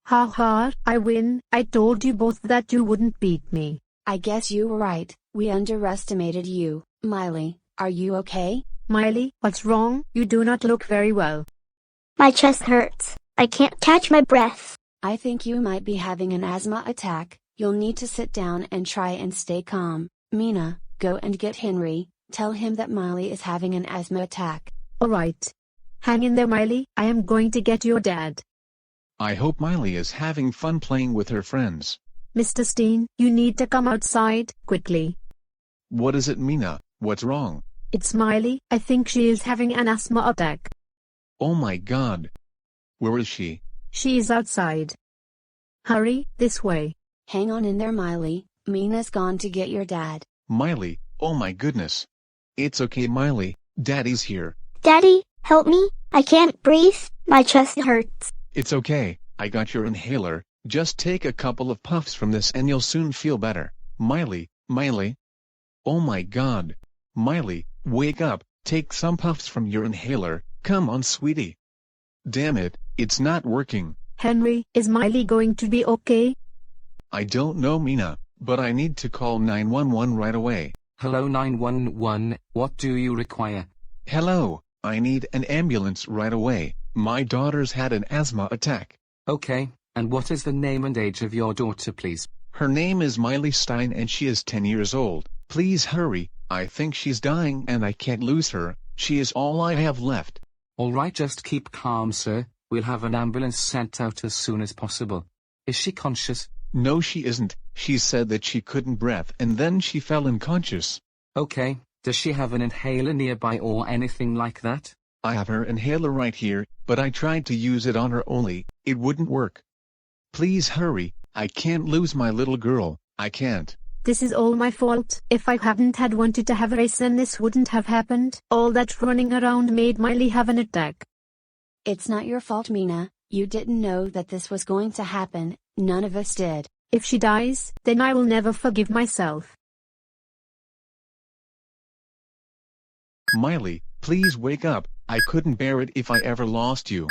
Ha ha, I win. I told you both that you wouldn't beat me. I guess you were right, we underestimated you. Miley, are you okay? Miley, what's wrong? You do not look very well. My chest hurts. I can't catch my breath. I think you might be having an asthma attack. You'll need to sit down and try and stay calm. Mina, go and get Henry. Tell him that Miley is having an asthma attack. Alright. Hang in there, Miley. I am going to get your dad. I hope Miley is having fun playing with her friends. Mr. Steen, you need to come outside, quickly. What is it, Mina? What's wrong? It's Miley. I think she is having an asthma attack. Oh my God. Where is she? She is outside. Hurry, this way. Hang on in there, Miley. Mina's gone to get your dad. Miley, oh my goodness. It's okay, Miley. Daddy's here. Daddy, help me. I can't breathe. My chest hurts. It's okay. I got your inhaler. Just take a couple of puffs from this and you'll soon feel better. Miley, Miley. Oh my God. Miley, wake up. Take some puffs from your inhaler. Come on, sweetie. Damn it, it's not working. Henry, is Miley going to be okay? I don't know, Mina, but I need to call 911 right away. Hello 911, what do you require? Hello, I need an ambulance right away. My daughter's had an asthma attack. Okay, and what is the name and age of your daughter, please? Her name is Miley Stein and she is 10 years old. Please hurry, I think she's dying and I can't lose her. She is all I have left. Alright, just keep calm, sir. We'll have an ambulance sent out as soon as possible. Is she conscious? No, she isn't. She said that she couldn't breathe and then she fell unconscious. Okay, does she have an inhaler nearby or anything like that? I have her inhaler right here, but I tried to use it on her only, it wouldn't work. Please hurry, I can't lose my little girl, I can't. This is all my fault. If I hadn't had wanted to have a race, then this wouldn't have happened. All that running around made Miley have an attack. It's not your fault, Mina. You didn't know that this was going to happen. None of us did. If she dies, then I will never forgive myself. Miley, please wake up. I couldn't bear it if I ever lost you.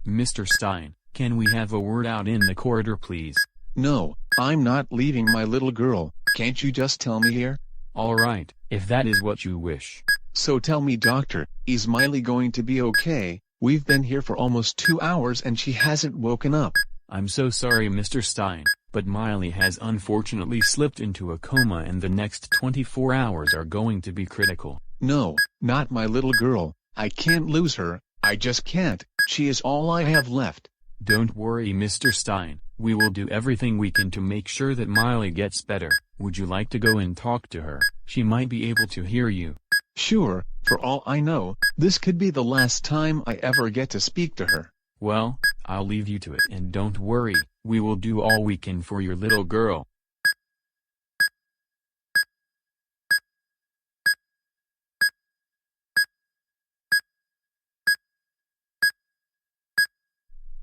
Mr. Stein, can we have a word out in the corridor, please? No, I'm not leaving my little girl. Can't you just tell me here? All right, if that is what you wish. So tell me, doctor, is Miley going to be okay? We've been here for almost 2 hours and she hasn't woken up. I'm so sorry, Mr. Stein, but Miley has unfortunately slipped into a coma and the next 24 hours are going to be critical. No, not my little girl. I can't lose her. I just can't. She is all I have left. Don't worry, Mr. Stein. We will do everything we can to make sure that Miley gets better. Would you like to go and talk to her? She might be able to hear you. Sure, for all I know, this could be the last time I ever get to speak to her. Well, I'll leave you to it and don't worry, we will do all we can for your little girl.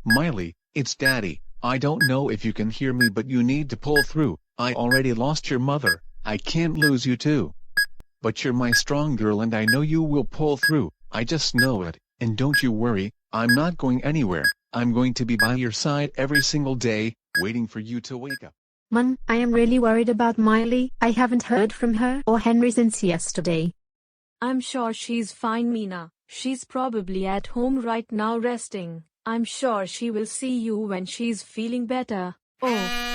Miley, it's Daddy. I don't know if you can hear me, but you need to pull through. I already lost your mother. I can't lose you too. But you're my strong girl and I know you will pull through. I just know it. And don't you worry, I'm not going anywhere. I'm going to be by your side every single day, waiting for you to wake up. Mum, I am really worried about Miley. I haven't heard from her or Henry since yesterday. I'm sure she's fine, Mina. She's probably at home right now resting. I'm sure she will see you when she's feeling better. Oh,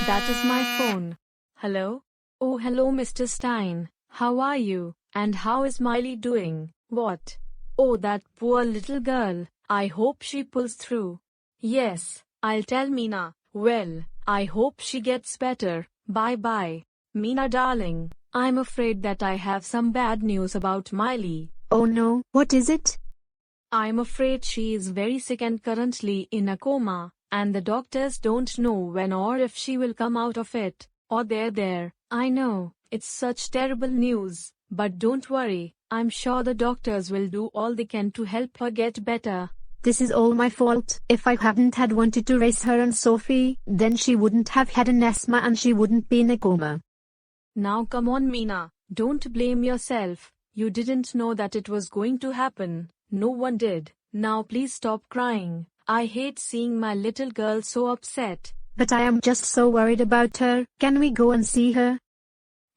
that is my phone. Hello? Oh, hello, Mr. Stein. How are you? And how is Miley doing? What? Oh, that poor little girl. I hope she pulls through. Yes, I'll tell Mina. Well, I hope she gets better. Bye-bye. Mina darling, I'm afraid that I have some bad news about Miley. Oh no, what is it? I'm afraid she is very sick and currently in a coma, and the doctors don't know when or if she will come out of it. Or they're there. I know, it's such terrible news, but don't worry, I'm sure the doctors will do all they can to help her get better. This is all my fault. If I hadn't had wanted to race her and Sophie, then she wouldn't have had an asthma and she wouldn't be in a coma. Now come on, Mina, don't blame yourself. You didn't know that it was going to happen. No one did. Now please stop crying. I hate seeing my little girl so upset. But I am just so worried about her. Can we go and see her?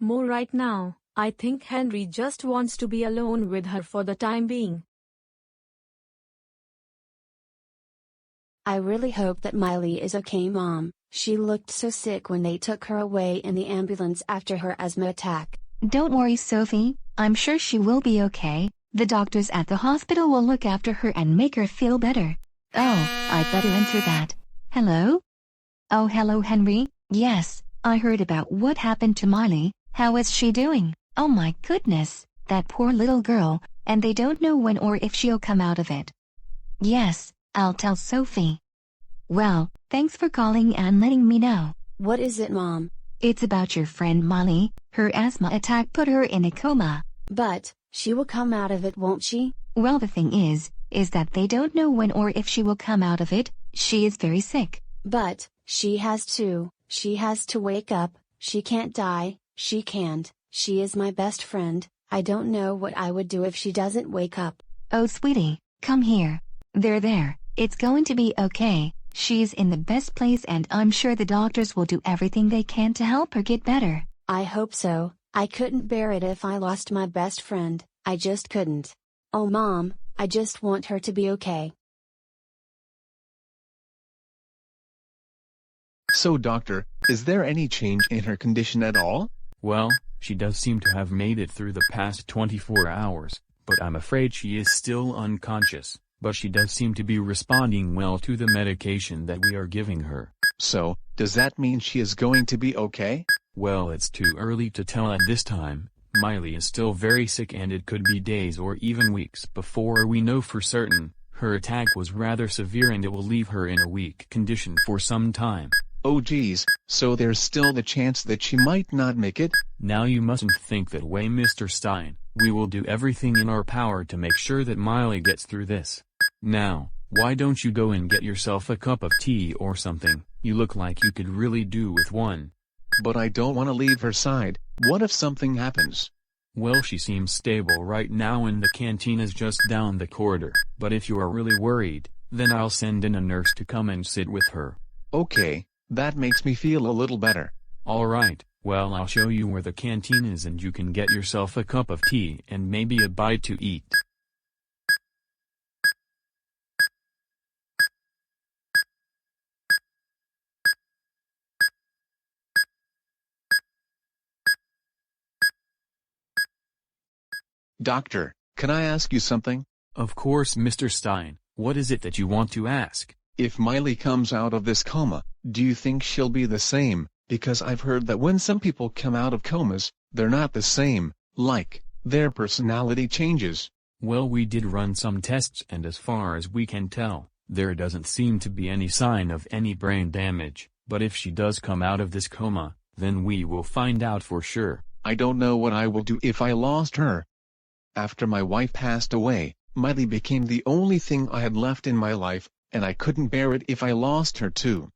More right now. I think Henry just wants to be alone with her for the time being. I really hope that Miley is okay, Mom. She looked so sick when they took her away in the ambulance after her asthma attack. Don't worry, Sophie. I'm sure she will be okay. The doctors at the hospital will look after her and make her feel better. Oh, I'd better enter that. Hello? Oh, hello, Henry. Yes, I heard about what happened to Miley. How is she doing? Oh my goodness, that poor little girl, and they don't know when or if she'll come out of it. Yes, I'll tell Sophie. Well, thanks for calling and letting me know. What is it, Mom? It's about your friend Miley. Her asthma attack put her in a coma. But, she will come out of it, won't she? Well, the thing is that they don't know when or if she will come out of it. She is very sick. But, she has to wake up. She can't die. She can't. She is my best friend. I don't know what I would do if she doesn't wake up. Oh, sweetie, come here. There. It's going to be okay. She's in the best place and I'm sure the doctors will do everything they can to help her get better. I hope so. I couldn't bear it if I lost my best friend. I just couldn't. Oh, Mom, I just want her to be okay. So doctor, is there any change in her condition at all? Well, she does seem to have made it through the past 24 hours, but I'm afraid she is still unconscious. But she does seem to be responding well to the medication that we are giving her. So, does that mean she is going to be okay? Well, it's too early to tell at this time. Miley is still very sick and it could be days or even weeks before we know for certain. Her attack was rather severe and it will leave her in a weak condition for some time. Oh geez, so there's still the chance that she might not make it? Now you mustn't think that way, Mr. Stein. We will do everything in our power to make sure that Miley gets through this. Now, why don't you go and get yourself a cup of tea or something? You look like you could really do with one. But I don't want to leave her side. What if something happens? Well, she seems stable right now and the canteen is just down the corridor. But if you are really worried, then I'll send in a nurse to come and sit with her. Okay, that makes me feel a little better. Alright, well, I'll show you where the canteen is and you can get yourself a cup of tea and maybe a bite to eat. Doctor, can I ask you something? Of course, Mr. Stein. What is it that you want to ask? If Miley comes out of this coma, do you think she'll be the same? Because I've heard that when some people come out of comas, they're not the same, like, their personality changes. Well, we did run some tests and as far as we can tell, there doesn't seem to be any sign of any brain damage. But if she does come out of this coma, then we will find out for sure. I don't know what I will do if I lost her. After my wife passed away, Miley became the only thing I had left in my life, and I couldn't bear it if I lost her too.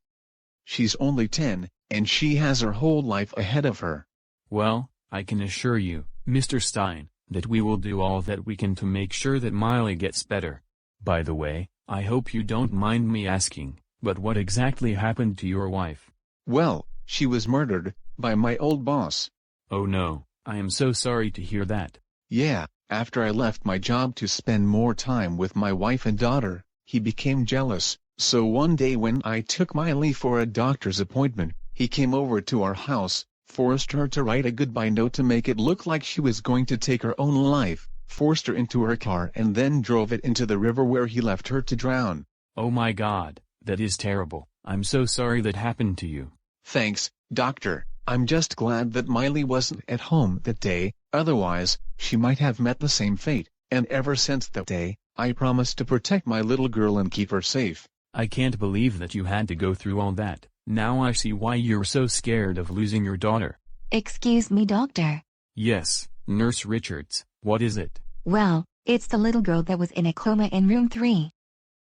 She's only 10, and she has her whole life ahead of her. Well, I can assure you, Mr. Stein, that we will do all that we can to make sure that Miley gets better. By the way, I hope you don't mind me asking, but what exactly happened to your wife? Well, she was murdered, by my old boss. Oh no, I am so sorry to hear that. Yeah, after I left my job to spend more time with my wife and daughter, he became jealous. So one day when I took Miley for a doctor's appointment, he came over to our house, forced her to write a goodbye note to make it look like she was going to take her own life, forced her into her car and then drove it into the river where he left her to drown. Oh my God, that is terrible. I'm so sorry that happened to you. Thanks, doctor. I'm just glad that Miley wasn't at home that day, otherwise, she might have met the same fate, and ever since that day, I promised to protect my little girl and keep her safe. I can't believe that you had to go through all that. Now I see why you're so scared of losing your daughter. Excuse me, doctor. Yes, Nurse Richards, what is it? Well, it's the little girl that was in a coma in room 3.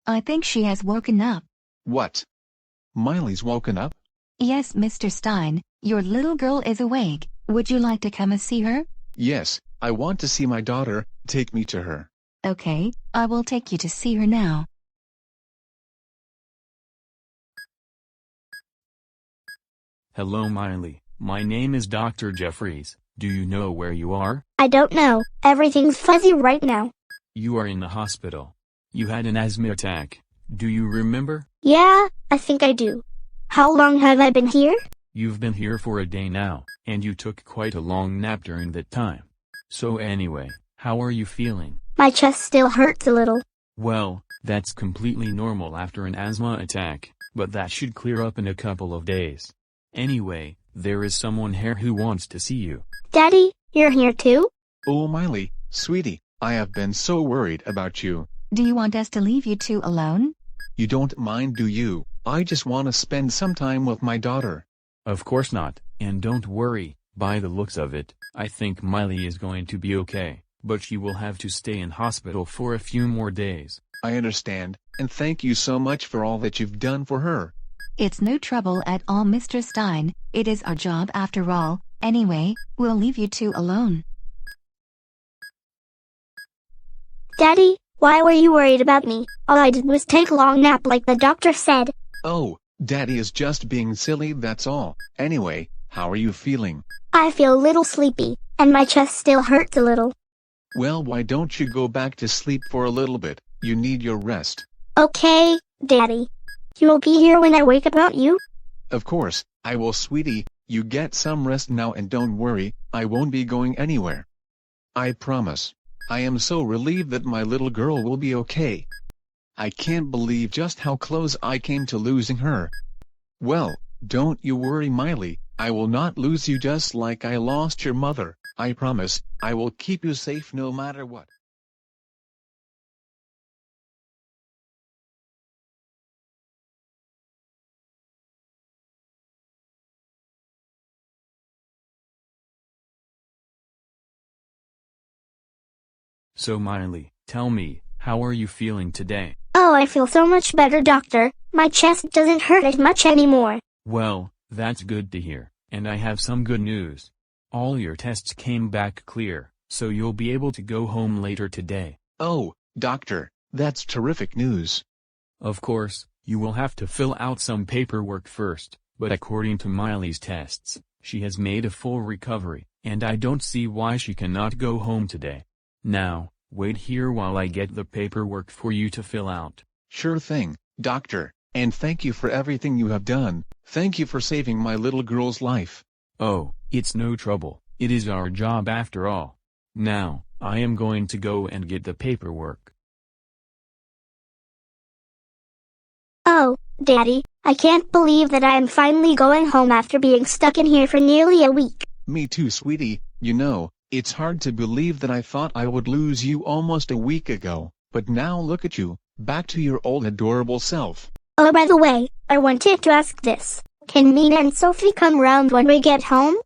I think she has woken up. What? Miley's woken up? Yes, Mr. Stein, your little girl is awake. Would you like to come and see her? Yes, I want to see my daughter. Take me to her. Okay, I will take you to see her now. Hello Miley, my name is Dr. Jeffries. Do you know where you are? I don't know. Everything's fuzzy right now. You are in the hospital. You had an asthma attack. Do you remember? Yeah, I think I do. How long have I been here? You've been here for a day now, and you took quite a long nap during that time. So anyway, how are you feeling? My chest still hurts a little. Well, that's completely normal after an asthma attack, but that should clear up in a couple of days. Anyway, there is someone here who wants to see you. Daddy, you're here too? Oh Miley, sweetie, I have been so worried about you. Do you want us to leave you two alone? You don't mind, do you? I just want to spend some time with my daughter. Of course not, and don't worry, by the looks of it, I think Miley is going to be okay, but she will have to stay in hospital for a few more days. I understand, and thank you so much for all that you've done for her. It's no trouble at all, Mr. Stein. It is our job after all. Anyway, we'll leave you two alone. Daddy, why were you worried about me? All I did was take a long nap like the doctor said. Oh, Daddy is just being silly, that's all. Anyway, how are you feeling? I feel a little sleepy, and my chest still hurts a little. Well, why don't you go back to sleep for a little bit? You need your rest. Okay, Daddy. You will be here when I wake up, won't you? Of course, I will, sweetie. You get some rest now and don't worry, I won't be going anywhere. I promise. I am so relieved that my little girl will be okay. I can't believe just how close I came to losing her. Well, don't you worry, Miley. I will not lose you just like I lost your mother. I promise, I will keep you safe no matter what. So Miley, tell me, how are you feeling today? Oh, I feel so much better, doctor. My chest doesn't hurt as much anymore. Well, that's good to hear, and I have some good news. All your tests came back clear, so you'll be able to go home later today. Oh, doctor, that's terrific news. Of course, you will have to fill out some paperwork first, but according to Miley's tests, she has made a full recovery, and I don't see why she cannot go home today. Now, wait here while I get the paperwork for you to fill out. Sure thing, doctor, and thank you for everything you have done. Thank you for saving my little girl's life. Oh, it's no trouble, it is our job after all. Now, I am going to go and get the paperwork. Oh, Daddy, I can't believe that I am finally going home after being stuck in here for nearly a week. Me too, sweetie. You know, it's hard to believe that I thought I would lose you almost a week ago, but now look at you, back to your old adorable self. Oh, by the way, I wanted to ask this. Can Mina and Sophie come round when we get home?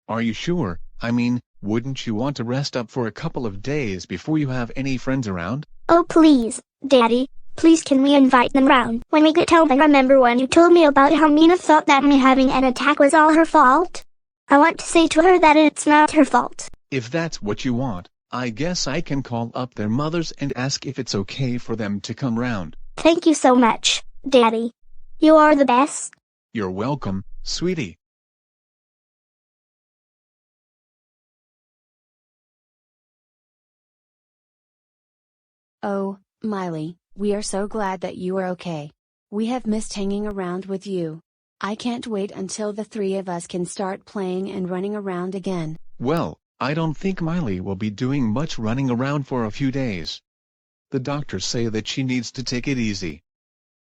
Are you sure? I mean, wouldn't you want to rest up for a couple of days before you have any friends around? Oh, please, Daddy. Please can we invite them round when we get home? And remember when you told me about how Mina thought that me having an attack was all her fault? I want to say to her that it's not her fault. If that's what you want, I guess I can call up their mothers and ask if it's okay for them to come round. Thank you so much, Daddy. You are the best. You're welcome, sweetie. Oh, Miley, we are so glad that you are okay. We have missed hanging around with you. I can't wait until the three of us can start playing and running around again. Well, I don't think Miley will be doing much running around for a few days. The doctors say that she needs to take it easy.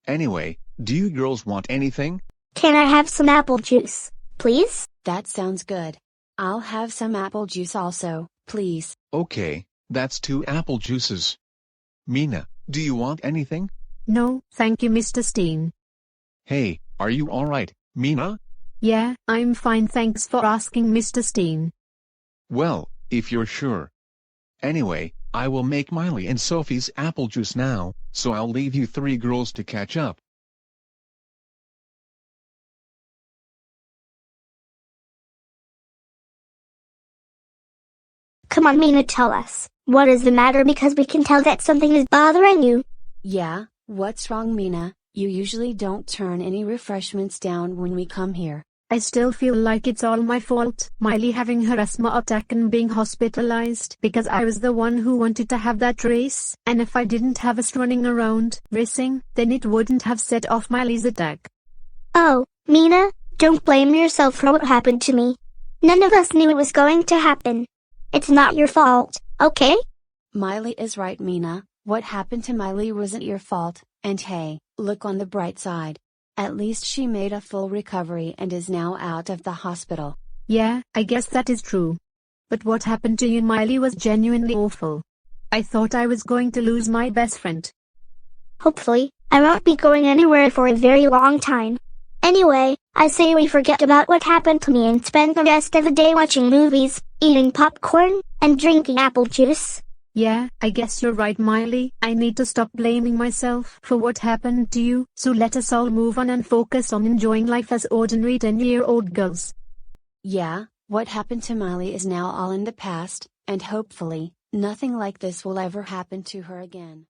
Anyway, do you girls want anything? Can I have some apple juice, please? That sounds good. I'll have some apple juice also, please. Okay, that's 2 apple juices. Mina, do you want anything? No, thank you, Mr. Steen. Hey, are you alright, Mina? Yeah, I'm fine, thanks for asking, Mr. Steen. Well, if you're sure. Anyway, I will make Miley and Sophie's apple juice now, so I'll leave you 3 girls to catch up. Come on, Mina, tell us. What is the matter? Because we can tell that something is bothering you. Yeah, what's wrong, Mina? You usually don't turn any refreshments down when we come here. I still feel like it's all my fault. Miley having her asthma attack and being hospitalized because I was the one who wanted to have that race. And if I didn't have us running around, racing, then it wouldn't have set off Miley's attack. Oh, Mina, don't blame yourself for what happened to me. None of us knew it was going to happen. It's not your fault, okay? Miley is right, Mina. What happened to Miley wasn't your fault, and hey, look on the bright side. At least she made a full recovery and is now out of the hospital. Yeah, I guess that is true. But what happened to you, Miley, was genuinely awful. I thought I was going to lose my best friend. Hopefully, I won't be going anywhere for a very long time. Anyway, I say we forget about what happened to me and spend the rest of the day watching movies, eating popcorn, and drinking apple juice. Yeah, I guess you're right, Miley. I need to stop blaming myself for what happened to you, so let us all move on and focus on enjoying life as ordinary 10-year-old girls. Yeah, what happened to Miley is now all in the past, and hopefully, nothing like this will ever happen to her again.